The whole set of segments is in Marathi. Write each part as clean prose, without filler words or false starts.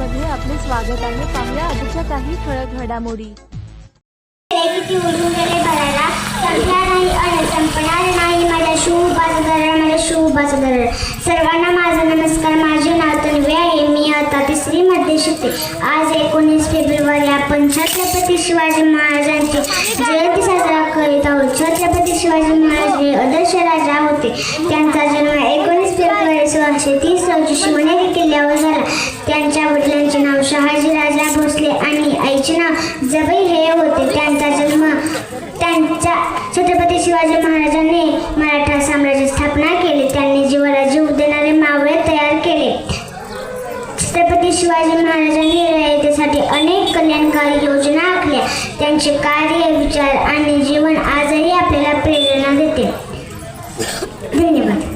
मध्ये आपले स्वागत आहे. पाहूया आजच्या काही ठळक घडामोडी. किती उडून गेले भराला, संपला नाही आणि संपणार नाही माझ्या शिवबाचा दरारा, माझ्या शिवबाचा दरारा. सर्वांना माझा नमस्कार. माझे नाव तन्वी आहे. मी आता 3री मध्ये शिकते. आज 19 फेब्रुवारी आपण छत्रपती शिवाजी महाराजांची जयंती साजरा करीत आहोत. छत्रपती शिवाजी महाराज हे आदर्श राजा होते. त्यांचा जन्म 19 फेब्रुवारी 1630 रोजी शिवनेरी किल्ल्यावर झाला. त्यांच्या वडिलांचे नाव शहाजी राजा भोसले आणि आईचे नाव जबई हे होते. त्यांच्या छत्रपती शिवाजी महाराजांनी मराठा साम्राज्याची स्थापना केली. त्यांनी जीवाला जीव देणारे मावळे तयार केले. छत्रपती शिवाजी महाराजांनी रयतेसाठी अनेक कल्याणकारी योजना आखल्या. त्यांचे कार्य, विचार आणि जीवन आजही आपल्याला प्रेरणा देते. धन्यवाद.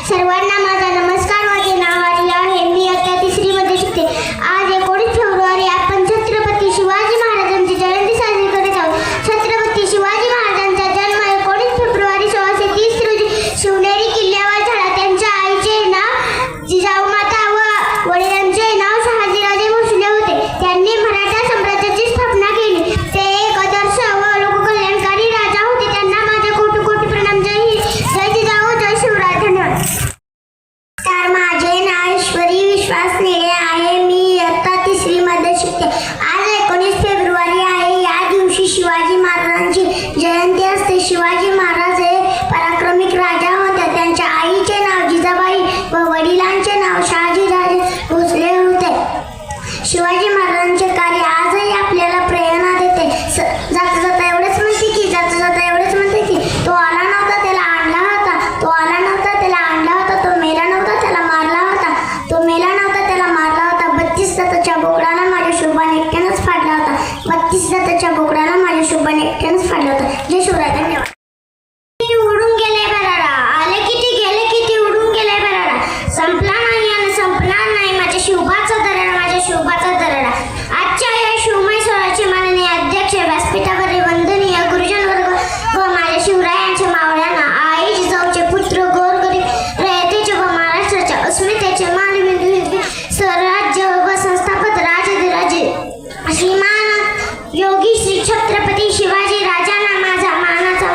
सर्वांना माझा नमस्कार. माझे नाव आर्या आहे. मी आता 3री मध्ये शिकते. आज 19 फेब्रुवारी आपण छत्रपती शिवाजी महाराजांची जयंती साजरी करत आहोत. छत्रपती शिवाजी महाराजांचा जन्म 19 फेब्रुवारी 1630 रोजी शिवनेरी किल्ल्यावर झाला. त्यांच्या आईचे नाव जिजाऊमाता व वडिलांचे नाव शहाजीराजे भोसले होते. त्यांनी मराठा साम्राज्याची स्थापना केली. ते एक आदर्श व लोककल्याणकारी राजा होते. त्यांना माझे कोटी कोटी प्रणाम. जय जिजाऊ, जय शिवराय. धन्यवाद. तर माझे नाव ईश्वरी विश्वास नेळे आहे. मी इयत्ता 3री मध्ये शिकते. आज 19 फेब्रुवारी आहे. या दिवशी शिवाजी महाराजांची जयंती असते. शिवाजी महाराज हे पराक्रमी राजा होते. त्यांच्या आईचे नाव जिजाबाई व वडिलांचे नाव शहाजीराजे भोसले होते. शिवाजी महाराजांचे कार्य आजही आपल्याला प्रेरणा देते. जाता जाता एवढेच म्हणते की तो आला नव्हता त्याला आणला होता, तो आला नव्हता त्याला आणला होता, तो मेला नव्हता त्याला मारला होता, तो मेला नव्हता त्याला मारला होता. 32 दाताच्या बोकडाला माझ्या शोभाने एकट्यानंच फाडला होता. 32 दाताच्या बोकडाला माझ्या शोभाने एकट्यानंच फाडला होता. जय शिवराय. धन्यवाद. किती उडून गेले भरारा, आले किती गेले किती उडून गेले भरारा. संपला नाही आणि संपणार नाही माझ्या शिवबाचा दरारा, माझ्या शिवबाचा दरारा. आजच्या या शिवमय सोहळ्याचे माननीय अध्यक्ष, व्यासपीठावरील वंदनीय गुरुजन वर्ग व माझ्या शिवरायांच्या मावळ्यांना, आई जिजाऊचे पुत्र, गोरगरीब रयतेचे व महाराष्ट्राच्या अस्मितेचे मानवी स्वराज्य व संस्थापक राजधिराजे श्रीमान योगी श्री छत्रपती शिवाजी राजांना माझा मानाचा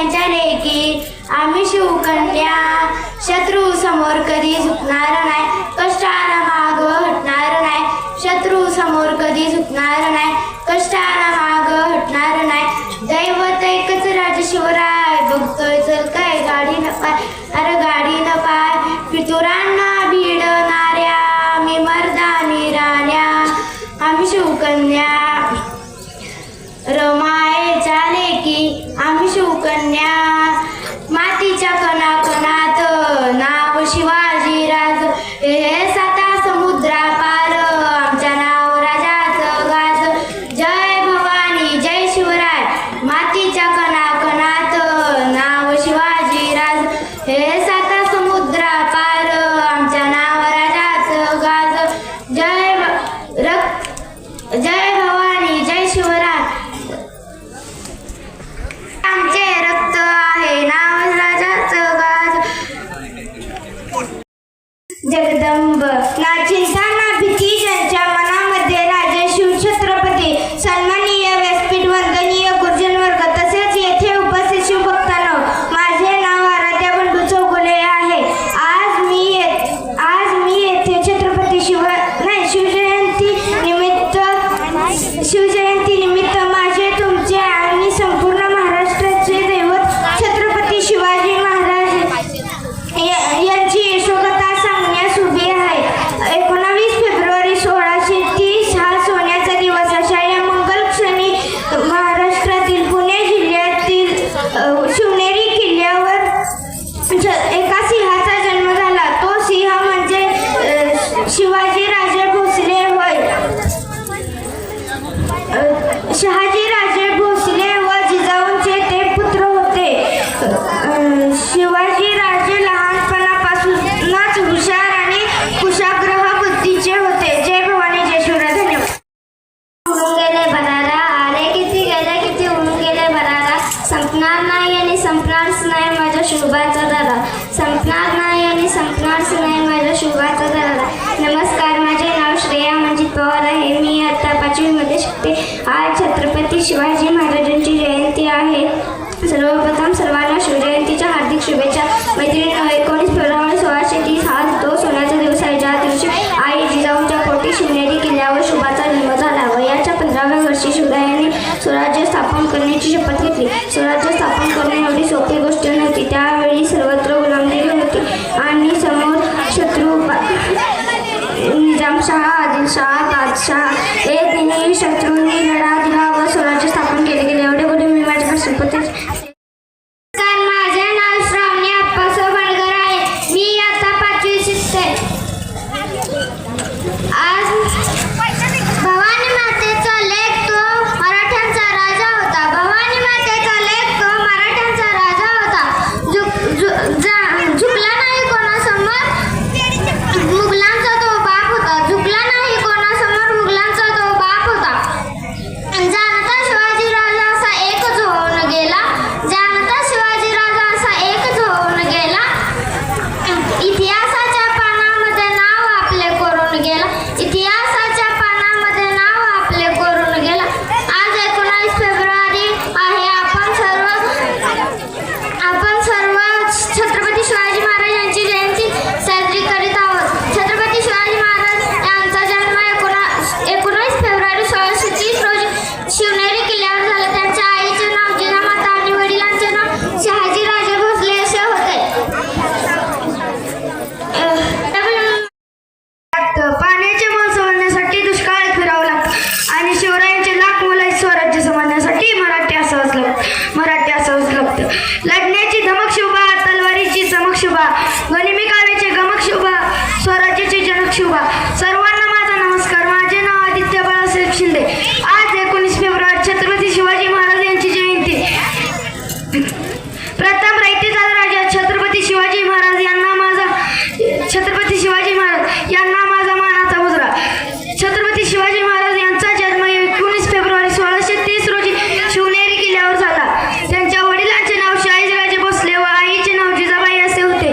भवानीच्या लेकी आम्ही शिवकन्या, शत्रू समोर कधी झुकणार नाही, कष्टाला माग हटणार नाही, शत्रू समोर कधी झुकणार नाही, कष्टाला माग हटणार नाही, दैवत एकच राज शिवराय, बघतोय चल काय गाडी न पाय, अरे गाडी न पाय, पितुरांना भिडणाऱ्या मी मर्दानी राण्या, आम्ही शिवकन्या रमायेच्या लेकी आम्ही शिवकन्या, मातीच्या कणाकणात नाव शिवाजीराज, हे साता समुद्रा पार आमच्या नाव राजाचं गाज, जय भवानी जय शिवराय, मातीच्या कणाकणात नाव शिवाजीराज, हे साता समुद्रा पार आमच्या नाव राजाचं गाज, जय भवानी जय शिवराय, आमचे रक्त आहे नाव राजाचं गाज, जगदंब ना चिंता ना भीती ज्यांच्या मनामध्ये राजे शिवछत्रपती, सन्माननीय व्यासपीठ वंदनीय गुरुजन वर्ग तसेच येथे उपस्थित शिवभक्तांनो, माझे नाव आराध्या बंडू चौगुले आहे. आज मी येथे छत्रपती शिवजयंती निमित्त माझे तुमचे आणि संपूर्ण महाराष्ट्राचे दैवत छत्रपती शिवाजी महाराज यांची यशोगाथा सांगण्यास उभी आहे. 19 फेब्रुवारी 1630 हा सोन्याचा दिवस. अशा या मंगल क्षणी महाराष्ट्रातील पुणे जिल्ह्यातील शिवनेरी किल्ल्यावर एका सिंहाचा जन्म झाला. तो सिंह म्हणजे शिवाजी राजे भोसले होय. शहाजी राजे भोसले व जिजाऊंचे ते पुत्र होते. शिवाजी राजे लहानपणापासूनच हुशार आणि कुशाग्रह बुद्धीचे होते. जय भवानी जय शिवराय. धन्यवाद. उडून गेले बरारा, आले किती गेले किती उडून गेले बरारा, संपणार नाही आणि संपणारच नाही माझ्या शुभाचा दरा, संपणार नाही आणि संपणारच नाही माझ्या शुभाचा दरा. नमस्कार, माझे नाव श्रेया मंजित पवार आहे. मी आता 5वी मध्ये शिकते. आज छत्रपती शिवाजी महाराजांची जयंती आहे. सर्वप्रथम सर्वांना शिवजयंतीच्या हार्दिक शुभेच्छा. मैत्रिणींनो, 19 फेब्रुवारी 1630 हा तो सोन्याचा दिवस आहे, ज्या दिवशी आई जिजाऊंच्या पोटी शिवनेरी किल्ल्यावर शुभाचा जन्म झाला. वयाच्या 15व्या वर्षी शिवरायांनी स्वराज्य स्थापन करण्याची शपथ घेतली. स्वराज्य स्थापन करणे एवढी सोपी गोष्ट नव्हती. त्यावेळी सर्वत्र गुलामगिरी होती आणि समोर शत्रू निजामशाह, आदिलशाह, बादशाह हे तिन्ही शत्रूंनी लढा दिला व स्वराज्य स्थापन केले गेले. एवढे बोलून मी माझ्या शपथ. माझे नाव श्रावणी अप्पासाहेब बनगर आहे. मी आता 5वी शिकते. आज भवानी मातेचा लेख तो मराठ्यांचा राजा होता. भवानी मातेचा लेख तो मराठ्यांचा राजा होता. झुकला नाही कोणासमोर, मुघलांचा तो बाप होता. झुकला नाही कोणासमोर, मुघलांचा तो बाप होता. जानता शिवाजी राजा असा एकच होऊन गेला. जानता शिवाजी राजा असा एकच होऊन गेला. इतिहासाच्या पानामध्ये नाव आपले कोरून गेला. इतिहासाच्या पानामध्ये नाव आपले कोरून गेला. आज 19 फेब्रुवारी आहे. आपण सर्व छत्रपती शिवाजी महाराज यांची जयंती साजरी करीत आहोत. छत्रपती शिवाजी महाराज यांचा जन्म 19 फेब्रुवारी 1630 रोजी शिवनेरी किल्ल्यावर झाला. त्यांच्या आईचे नाव जिजामाता आणि वडिलांचे नाव शहाजी राजे भोसले असे होते. पाण्याचे मोल समजण्यासाठी दुष्काळात फिरावं लागतं आणि शिवरायांचे लाख मोल स्वराज्य समजण्यासाठी मराठी असावंच लागतं. लढण्याची धमक शुभा, तलवारीची चमक शुभा, गनिमी काव्याचे गमक शुभा, स्वराज्याचे जनक शुभा. सर्वांना माझा नमस्कार. माझे नाव आदित्य बाळासाहेब शिंदे. आज 19 फेब्रुवारी छत्रपती शिवाजी महाराज यांची जयंती. प्रथम रयतेचा राजा छत्रपती शिवाजी महाराज यांना माझा मानाचा मुजरा. छत्रपती शिवाजी महाराज यांचा जन्म 19 फेब्रुवारी 1630 रोजी शिवनेरी किल्ल्यावर झाला. त्यांच्या वडिलांचे नाव शहाजीराजे भोसले व आईचे नाव जिजाबाई असे होते.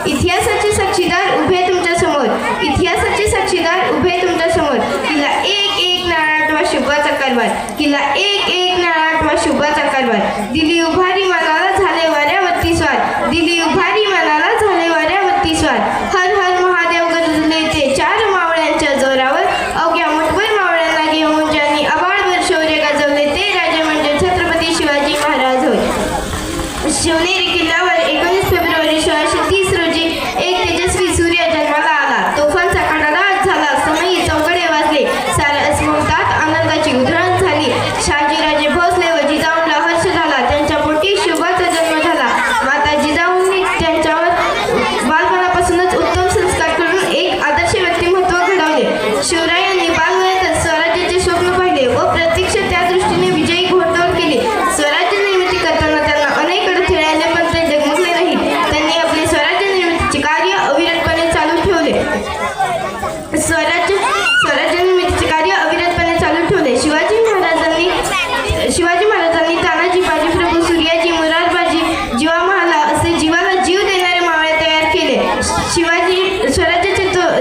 इतिहासाचे साक्षीदार उभे तुमच्या समोर, इतिहासाचे साक्षीदार उभे तुमच्या समोर. किल्ला एक नाळाटवा शुभाचा कारभार, किल्ला एक नाळाटवा शुभाचा कारभार. दिली उभारी मनाला झाले वाऱ्यावरती स्वार, दिली उभारी मनाला झाले वाऱ्यावरती स्वार. हर हर महादेव गरजले ते चार मावळ्यांच्या जोरावर, अवघ्या मुठभर मावळ्यांना घेऊन ज्यांनी आबाळभर शौर्य गाजवले ते राजे म्हणजे छत्रपती शिवाजी महाराज होय. शिवनेरी किल्ल्यावर 19 फेब्रुवारी 1630 रोजी एक तेजस्वी सूर्य जन्माला आला. तोफांचा कडकडाट झाला, समयी चौकडे वाजले, साऱ्या स्मृतात आनंदाची उधळण झाली. शहाजीराजे भोसले व जिजाऊंना हर्ष झाला, त्यांच्या पोटी शुभाचा जन्म झाला. माता जिजाऊंनी त्यांच्यावर बालपणापासूनच उत्तम संस्कार करून एक आदर्श व्यक्तिमत्व घडवले. शिवरायांनी बालवयातच स्वराज्याचे स्वप्न पाहिले व प्रत्यक्ष त्या दृष्टीने विजयी घोडदौड केली. स्वराज्य निर्मिती करताना त्यांना अनेक अडथळे आले, पण ते डगमगले नाहीत. त्यांनी आपले स्वराज्य निर्मितीचे कार्य अविरतपणे चालू ठेवले. स्वराज्य निर्मितीचे कार्य अविरतपणे चालू ठेवले. शिवाजी महाराजांनी तानाजी, बाजीप्रभू, सूर्याजी, मुरारबाजी, जीवामहाला असे जीवाला जीव देणारे मावळे तयार केले.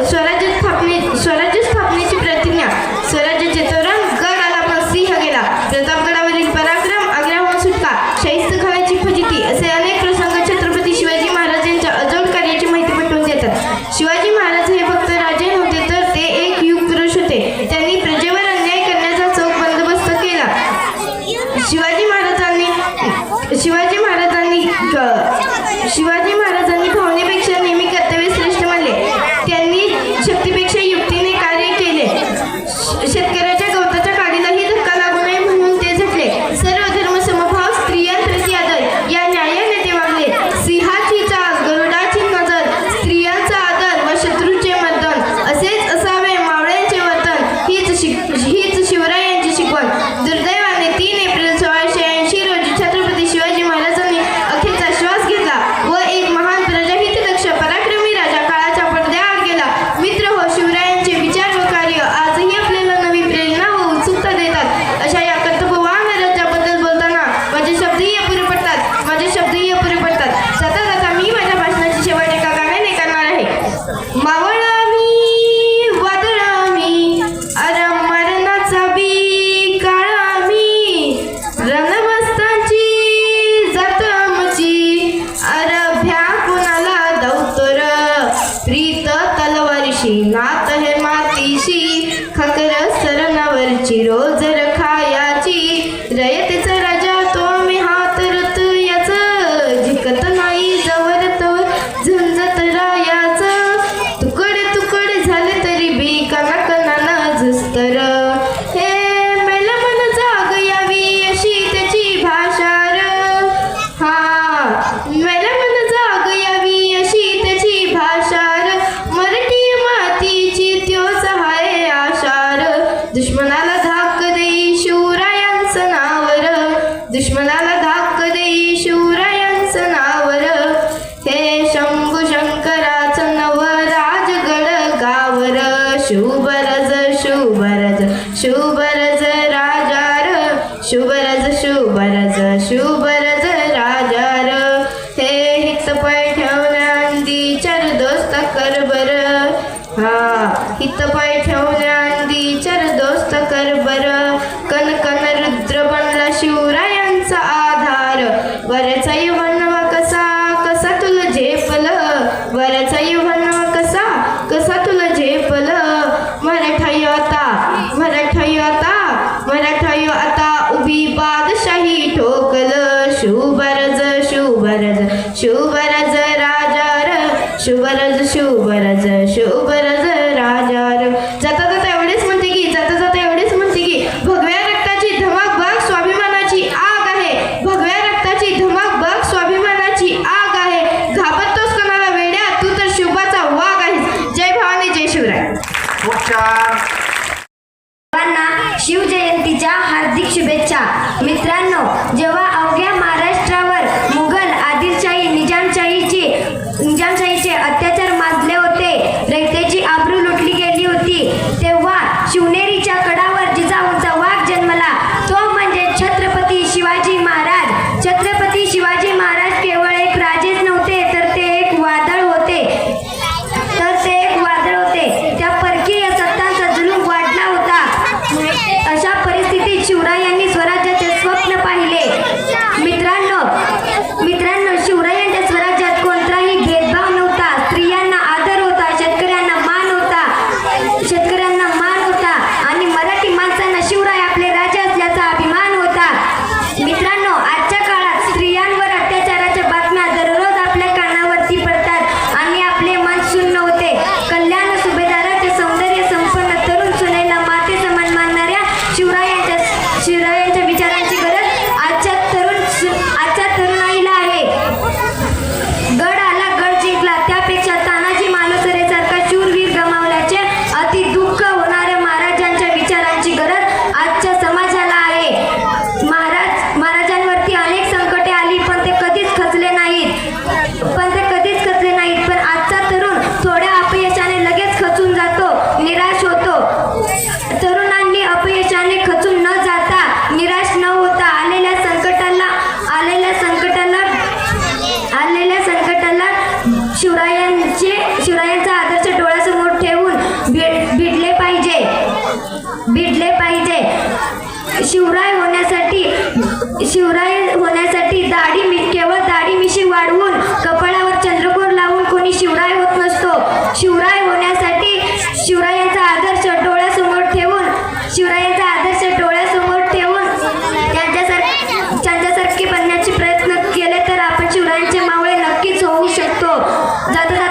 स्वराज्य स्थापनेची प्रतिज्ञा, स्वराज्याचे तोरण गड आला पण सिंह गेला, प्रतापगडावरील पराक्रम, आग्र्याहून सुटका, शाहिस्तेखानाची फजिती असे अनेक प्रसंग छत्रपती शिवाजी महाराजांच्या अजोड कार्याची माहिती पटवून देतात. शिवाजी महाराज हे फक्त राजे नव्हते, तर ते एक युग पुरुष होते. त्यांनी प्रजेवर अन्याय करण्याचा चोख बंदोबस्त केला. शिवाजी महाराजांनी भावनेपेक्षा नेहमी कर्तव्य श्रेष्ठ मानले. त्यांनी शक्तीपेक्षा युक्तीने कार्य केले. शेतकऱ्याच्या गवताच्या काडीलाही धक्का लागू नये म्हणून ते झटले. सर्व धर्म समभाव, स्त्रियांप्रती आदर या न्यायाने ते वागले. सिंहाची चाल, गरुडाची नजर, स्त्रियांचा आदर व शत्रूचे मर्दन असेच असावे मावळ्यांचे वर्तन, हीच शिवरायांची शिकवण. दुर्दैवाने 3 एप्रिल 1680 रोजी छत्रपती शिवाजी महाराजांनी अखेरचा श्वास घेतला व एक महान प्रजाहितदक्ष पराक्रमी राजा काळाच्या पडद्याआड गेला. मित्र हो, शिवरायांचे विचार व कार्य आजही आपल्याला नवी प्रेरणा व उत्सुकता देतात. अशा या कर्तव्यवान राजाबद्दल बोलताना माझे शब्दही अपुरे पडतात. जाता जाता मी माझ्या भाषणाची शेवट एका गाण्याने करणार आहे. मावळा मी, वादळा मी, अरे मरणाचा बी काळा मी, रणमस्तांची जात आमची, अरे भ्या कुणाला दौतर, प्रीत तलवारीशी नात हे मातीशी, खकर सरणावरची रोज रखायाची, रयतेचा राजा तो मी हात रत याच, जिकत नाही जवर तवर झंझट रायाच, तुकड तुकड झाले तरी बी कणाकणानं झुस्तर, हे मेल मन जाग यावी अशी त्याची भाषार, मेल मन जाग यावी अशी त्याची भाषार, मराठी मातीची त्योच हाय आशार, दुश्मनाला धाक देई शिवरायांचं नावर, दुश्मनाला धाक देई शिवरायांचं नावर, हे शंभू शंकराचं नव राजगड गावर, शुभरज शुभरज शुभरज राजार, शुभरज राजार, हे हित पाय ठेवण्यांदी चर दोस्त करबर, हित पाय ठेवण्यांदी चर दोस्त करबर, कन कन रुद्र बनला शिवरायांचा आधार, वरचा यवनवा कसा कसा तुला झेपल, वरचा यवनवा कसा कसा तुला झेपल, मराठायो आता उभी बादशाही ठोकल, शुभरज राजार, शुभरज राजार. जाता जाता एवढेच म्हणते की भगव्या रक्ताची धमाक बघ स्वाभिमानाची आग आहे, भगव्या रक्ताची धमाक बघ स्वाभिमानाची आग आहे, घाबरतोस कोणाला वेड्या, तू तर शुभाचा वाघ आहेस. जय भवानी, जय शिवराय. खूप छान. सर्वांना शिवजयंतीच्या हार्दिक शुभेच्छा. मित्रांनो, जेव्हा अवघ्या महाराष्ट्रावर मुघल, आदिलशाही, निजामशाहीचे अत्याचार माजले होते, रयतेची आबरू लुटली गेली होती, तेव्हा शिवनेरीच्या कडावर जिजाऊंचा वाघ जन्मला, तो म्हणजे छत्रपती शिवाजी महाराज. छत्रपती शिवाजी महाराज केवळ एक राजेच नव्हते, तर ते एक वादळ होते. शिवरायांचा आदर्श डोळ्यासमोर ठेवून भिडले पाहिजे. शिवराय होण्यासाठी केवळ दाढी मिशी वाढवून कपाळावर चंद्रकोर लावून कोणी शिवराय होत नसतो. शिवराय होण्यासाठी शिवरायांचा आदर्श डोळ्यासमोर ठेवून त्यांच्यासारखे बनण्याचे प्रयत्न केले तर आपण शिवरायांचे मावळे नक्कीच होऊ शकतो. जाता